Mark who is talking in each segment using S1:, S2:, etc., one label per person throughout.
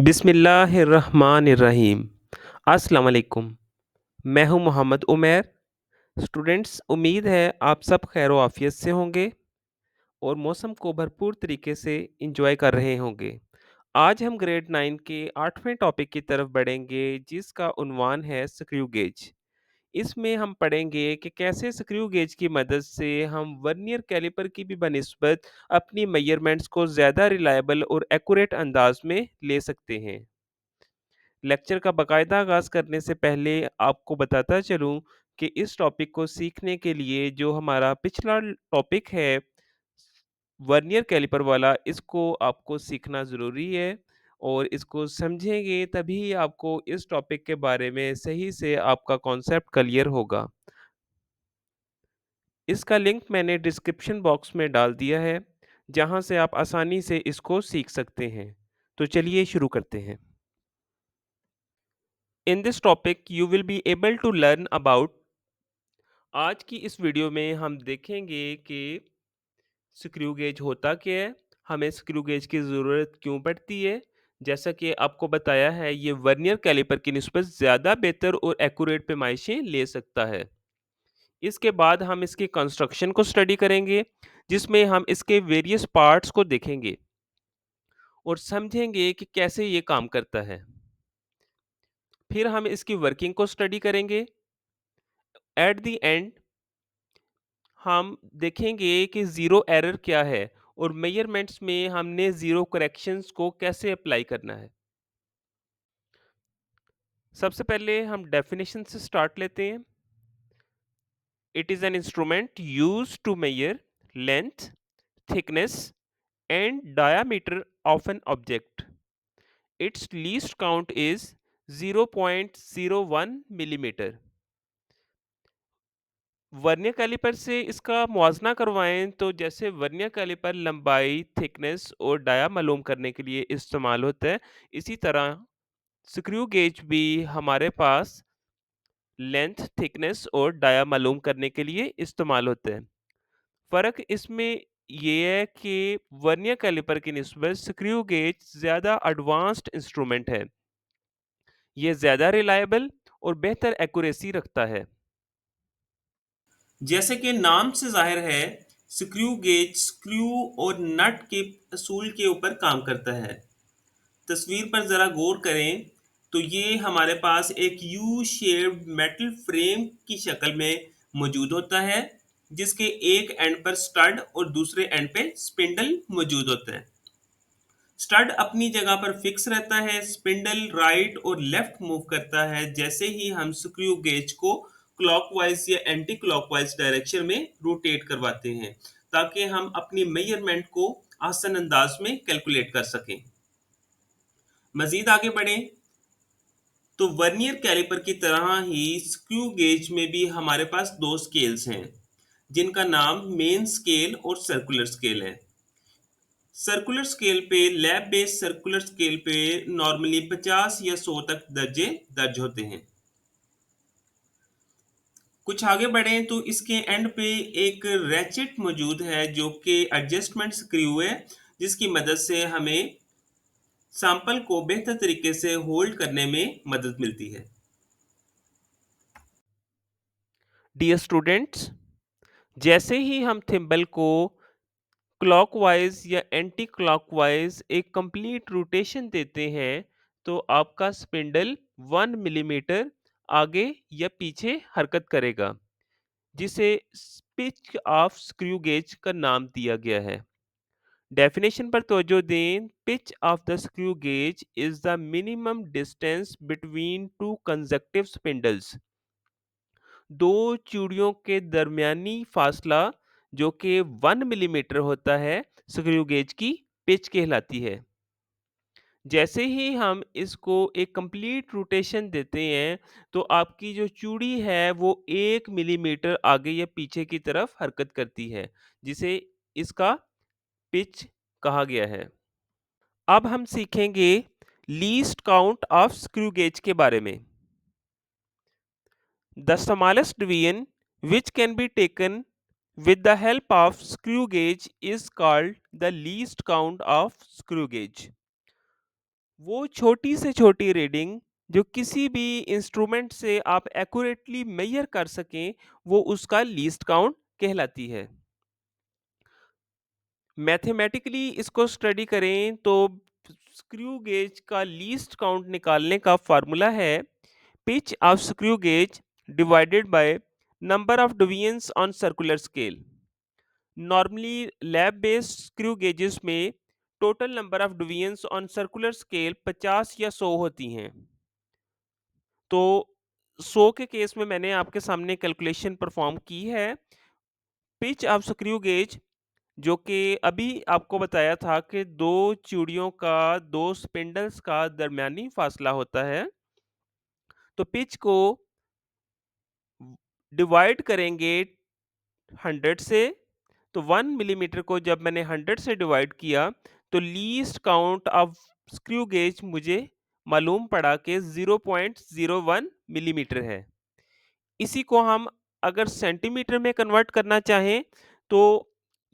S1: बिस्मिल्लाहिर्रहमानिर्रहीम। अस्सलाम वालेकुम। मैं हूं मोहम्मद उमैर। स्टूडेंट्स, उम्मीद है आप सब खैर आफियत से होंगे और मौसम को भरपूर तरीके से इंजॉय कर रहे होंगे। आज हम ग्रेड 9 के 8वें टॉपिक की तरफ बढ़ेंगे जिसका उन्वान है स्क्रू गेज। इसमें हम पढ़ेंगे कि कैसे स्क्रू गेज की मदद से हम वर्नियर कैलिपर की भी बनिस्बत अपनी मेजरमेंट्स को ज़्यादा रिलायबल और एक्यूरेट अंदाज में ले सकते हैं। लेक्चर का बाकायदा आगाज़ करने से पहले आपको बताता चलूँ कि इस टॉपिक को सीखने के लिए जो हमारा पिछला टॉपिक है, वर्नियर कैलिपर वाला, इसको आपको सीखना ज़रूरी है और इसको समझेंगे तभी आपको इस टॉपिक के बारे में सही से आपका कॉन्सेप्ट क्लियर होगा। इसका लिंक मैंने डिस्क्रिप्शन बॉक्स में डाल दिया है, जहाँ से आप आसानी से इसको सीख सकते हैं। तो चलिए शुरू करते हैं। In this topic, you will be able to learn about। आज की इस वीडियो में हम देखेंगे कि स्क्रू गेज होता क्या है, हमें स्क्रू गेज की ज़रूरत क्यों पड़ती है। जैसा कि आपको बताया है, ये वर्नियर कैलिपर की निस्बत ज़्यादा बेहतर और एक्यूरेट पैमाइशें ले सकता है। इसके बाद हम इसके कंस्ट्रक्शन को स्टडी करेंगे, जिसमें हम इसके वेरियस पार्ट्स को देखेंगे और समझेंगे कि कैसे ये काम करता है। फिर हम इसकी वर्किंग को स्टडी करेंगे। एट द एंड हम देखेंगे कि ज़ीरो एरर क्या है और मेजरमेंट्स में हमने ज़ीरो करेक्शंस को कैसे अप्लाई करना है। सबसे पहले हम डेफिनेशन से स्टार्ट लेते हैं। It is an instrument used to measure length, thickness and diameter of an object. Its least count is 0.01 millimetre. Vernier calliper से इसका मुआवजा करवाएं तो जैसे वर्नियर कैलिपर लंबाई, थिकनेस और डाया मालूम करने के लिए इस्तेमाल होता है, इसी तरह स्क्रू गेज भी हमारे पास लेंथ, थिकनेस और डाया मालूम करने के लिए इस्तेमाल होते हैं। फ़र्क इसमें ये है कि वर्नियर कैलिपर की निस्बत स्क्रू गेज ज़्यादा एडवांस्ड इंस्ट्रूमेंट है। ये ज़्यादा रिलायबल और बेहतर एक्यूरेसी रखता है। जैसे कि नाम से जाहिर है, स्क्रू गेज स्क्रू और नट के असूल के ऊपर काम करता है। तस्वीर पर ज़रा गौर करें तो ये हमारे पास एक यू शेप्ड मेटल फ्रेम की शक्ल में मौजूद होता है, जिसके एक एंड पर स्टड और दूसरे एंड पे स्पिंडल मौजूद होता है। स्टड अपनी जगह पर फिक्स रहता है, स्पिंडल राइट और लेफ्ट मूव करता है जैसे ही हम स्क्रू गेज को क्लॉकवाइज या एंटी क्लॉकवाइज डायरेक्शन में रोटेट करवाते हैं, ताकि हम अपनी मेजरमेंट को आसान अंदाज में कैलकुलेट कर सकें। मजीद आगे बढ़ें तो वर्नियर कैलिपर की तरह ही स्क्रू गेज में भी हमारे पास दो स्केल्स हैं, जिनका नाम मेन स्केल और सर्कुलर स्केल है। सर्कुलर स्केल पे, लैब बेस्ड सर्कुलर स्केल पे नॉर्मली 50 या 100 तक दर्जे दर्ज होते हैं। कुछ आगे बढ़ें तो इसके एंड पे एक रैचेट मौजूद है जो कि एडजस्टमेंट स्क्रू है, जिसकी मदद से हमें सैंपल को बेहतर तरीके से होल्ड करने में मदद मिलती है। डियर स्टूडेंट्स, जैसे ही हम थिम्बल को क्लॉकवाइज या एंटी क्लॉकवाइज एक कंप्लीट रोटेशन देते हैं, तो आपका स्पिंडल 1 मिलीमीटर आगे या पीछे हरकत करेगा, जिसे पिच ऑफ स्क्रू गेज का नाम दिया गया है। डेफिनेशन पर तवज्जो दें। Pitch of the screw gauge is the minimum distance between two consecutive spindles. दो चूड़ियों के दरमियानी फासला, जो कि 1 मिलीमीटर होता है, स्क्रू गेज की पिच कहलाती है। जैसे ही हम इसको एक कंप्लीट रोटेशन देते हैं, तो आपकी जो चूड़ी है वो 1 मिलीमीटर आगे या पीछे की तरफ हरकत करती है, जिसे इसका पिच कहा गया है। अब हम सीखेंगे least count of screw gauge के बारे में। The smallest deviation which can be taken with the help of screw gauge is called the least count of screw gauge. वो छोटी से छोटी रीडिंग जो किसी भी इंस्ट्रूमेंट से आप एक्यूरेटली मेजर कर सकें, वो उसका लीस्ट काउंट कहलाती है। मैथमेटिकली इसको स्टडी करें तो स्क्रू गेज का लीस्ट काउंट निकालने का फार्मूला है pitch of screw gauge divided by number of divisions on circular scale. Normally lab based screw gauges में total number of divisions on circular scale 50 या 100 होती हैं। तो 100 के केस में मैंने आपके सामने कैलकुलेशन परफॉर्म की है। पिच ऑफ स्क्रू गेज जो कि अभी आपको बताया था कि 2 चूड़ियों का 2 स्पिंडल्स का दरमियानी फासला होता है। तो पिच को डिवाइड करेंगे 100 से, तो 1 मिलीमीटर को जब मैंने 100 से डिवाइड किया तो least count of screw gauge मुझे मालूम पड़ा कि 0.01 मिलीमीटर है। इसी को हम अगर सेंटीमीटर में कन्वर्ट करना चाहें तो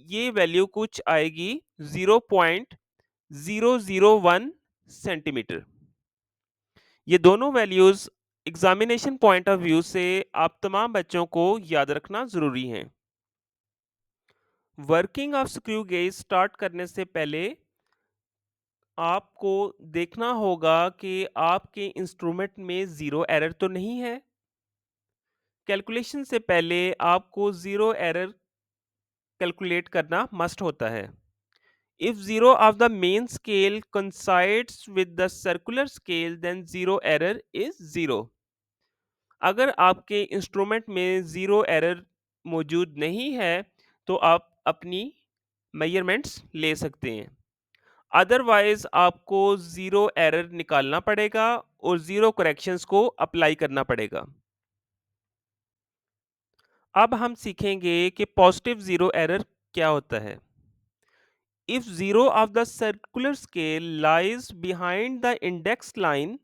S1: ये वैल्यू कुछ आएगी 0.001 सेंटीमीटर। ये दोनों values examination point of view से आप तमाम बच्चों को याद रखना जरूरी है। Working of screw gauge start करने से पहले आपको देखना होगा कि आपके इंस्ट्रूमेंट में जीरो एरर तो नहीं है। कैलकुलेशन से पहले आपको जीरो एरर कैलकुलेट करना मस्ट होता है। If zero of the main scale coincides with the circular scale then zero error is zero। अगर आपके इंस्ट्रूमेंट में जीरो एरर मौजूद नहीं है तो आप अपनी मेजरमेंट्स ले सकते हैं। अदरवाइज आपको जीरो एरर निकालना पड़ेगा और जीरो करेक्शंस को अप्लाई करना पड़ेगा। अब हम सीखेंगे कि पॉजिटिव जीरो एरर क्या होता है। If zero of the circular scale lies behind the index line,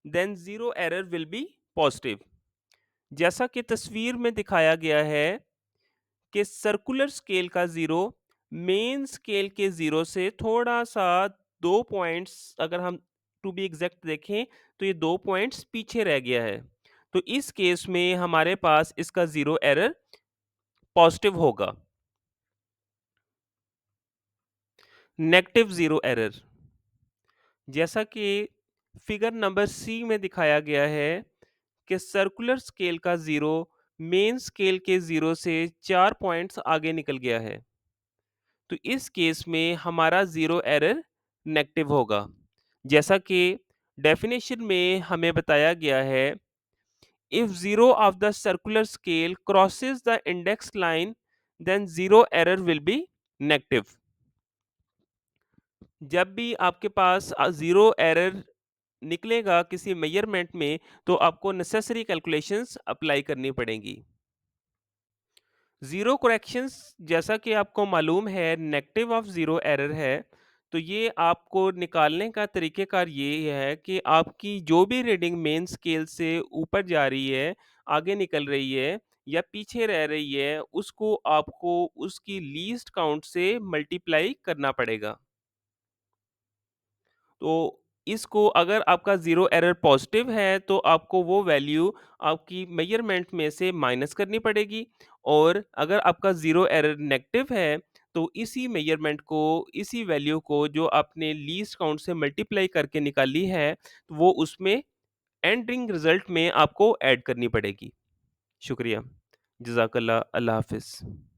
S1: then zero error will be positive। जैसा कि तस्वीर में दिखाया गया है कि सर्कुलर स्केल का जीरो मेन स्केल के जीरो से थोड़ा सा 2 पॉइंट्स, अगर हम टू बी एग्जैक्ट देखें तो ये 2 पॉइंट्स पीछे रह गया है। तो इस केस में हमारे पास इसका जीरो एरर पॉजिटिव होगा। नेगेटिव जीरो एरर, जैसा कि फिगर नंबर सी में दिखाया गया है कि सर्कुलर स्केल का जीरो मेन स्केल के जीरो से 4 पॉइंट्स आगे निकल गया है। तो इस केस में हमारा जीरो एरर नेगेटिव होगा। जैसा कि डेफिनेशन में हमें बताया गया है, if zero of the circular scale crosses the index line than zero error will be negative. जब भी आपके पास जीरो एरर निकलेगा किसी मेजरमेंट में तो आपको नेसेसरी कैलकुलेशंस अप्लाई करनी पड़ेंगी। जीरो करेक्शंस जैसा कि आपको मालूम है नेगेटिव ऑफ जीरो एरर है। तो ये आपको निकालने का तरीकेकार ये है कि आपकी जो भी रीडिंग मेन स्केल से ऊपर जा रही है, आगे निकल रही है या पीछे रह रही है, उसको आपको उसकी लीस्ट काउंट से मल्टीप्लाई करना पड़ेगा। तो इसको अगर आपका ज़ीरो एरर पॉजिटिव है तो आपको वो वैल्यू आपकी मेजरमेंट में से माइनस करनी पड़ेगी, और अगर आपका ज़ीरो एरर नेगेटिव है तो इसी मेजरमेंट को, इसी वैल्यू को जो आपने लीस्ट काउंट से मल्टीप्लाई करके निकाली है, तो वो उसमें एंडिंग रिजल्ट में आपको ऐड करनी पड़ेगी। शुक्रिया। जज़ाकल्लाह। अल्लाह हाफ़िज़।